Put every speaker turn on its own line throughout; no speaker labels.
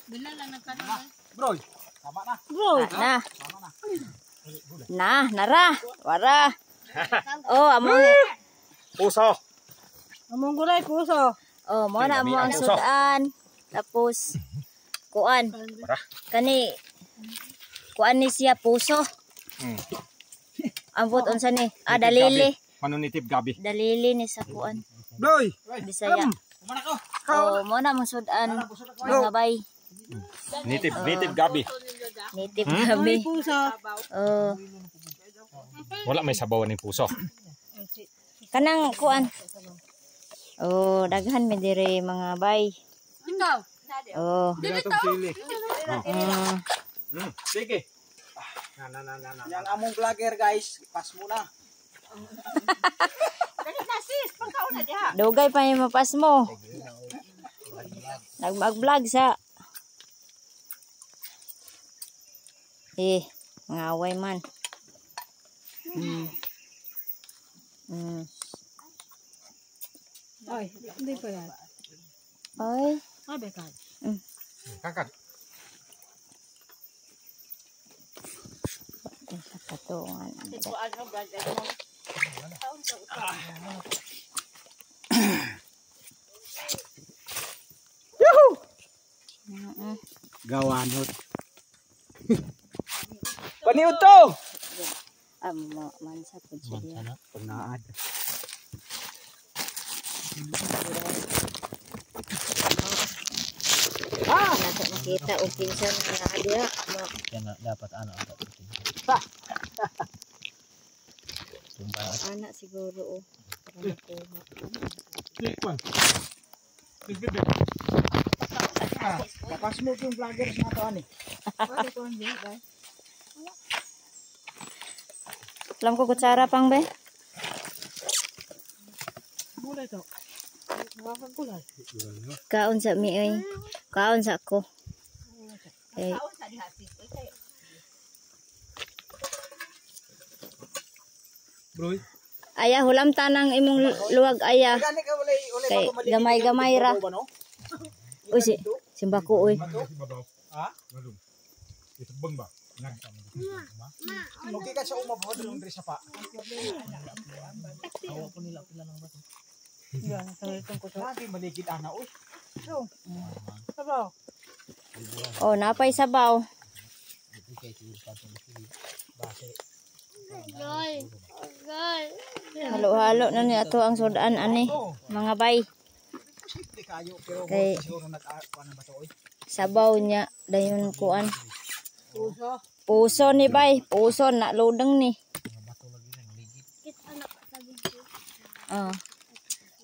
Bila lang nagkaroon.
Bro, tama na.
Bro, nara. Wara. Oh, among
Puso.
Among gulay puso.
oh, mo na mo ang sudan. Tapos kuan. Kani kuan ni siya puso. Ambot unsa ni? Ah, dalili.
Manunitib gabi.
Dalili ni sa kuan.
Boy,
Bisaya. Oh, mo na mo sudan. Mga bay.
native gabi.
Native kami.
Puso.
Oh,
Wala may sabaw ni puso.
kanang kuan. Oh, daghan mi dire mga bay.
Ikaw.
Oh.
Sige.
Yang among vlogger guys, pas muna.
Dugay pa yung mapas mo. Nag-vlog sa. Ngaway man.
Ay, hindi pa yan.
Ay.
Abe ka.
Kakak.
Sa katungan.
Gawanot. Paniud to.
Mansa po siya.
Pagnaad.
Nakita o pinsan na dia.
Yan na dapat ano ang
Anak siguro o. Para makuha.
Lapas mo yung vlogger sa ato ani.
Alam ko kutsara pang be.
Gulay to. Mga gulay.
Kaon sa mi ay. Kaon sa ko. Eh,
Bro.
aya hulam tanang imong luwag aya.
Gani ka ulay
Kay gamay-gamay ra. Uy simba ko uy.
Ha?
Malum. Ito bang ba?
Okay ka sa umabot ng diri sa pa.
Yan, itong kuto.
Lagi maligid ana oy.
Sabaw.
Oh, napay sabaw. Halo-halo na ni ato ang sudan ani. Mga bay.
Simple kayo pero
Kay
siguro nag-kuan ba to oy.
sabaw niya dayon kuan.
Puso.
Puso ni bay, puso na lodeng ni. Oh.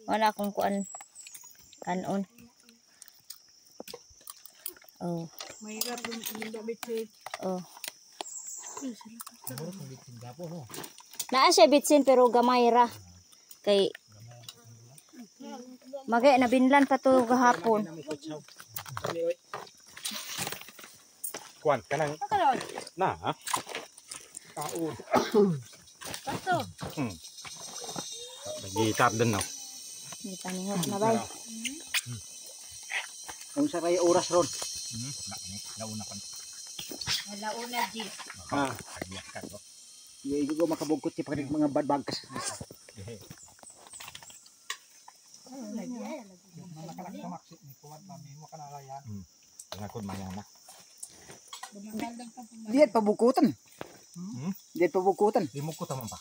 Wala akong kuan kanon. Oh.
May hirap din yung bitsit.
Oh. Naa siya bitsin pero gamay ra. Kay magay nabinlan pa to gahapon.
Kuan kanang na ha. Tao.
Pasto.
Nagitap din no.
Di paningot na bay.
Kung sa kay oras ron.
Nauna pa.
Launa di.
Ha. Iyo ko makabugkot ti pag mga badbagkas.
Ngakon mayana.
Diyan pabukutan. Diyan pabukutan.
Di mo ko tamang pa.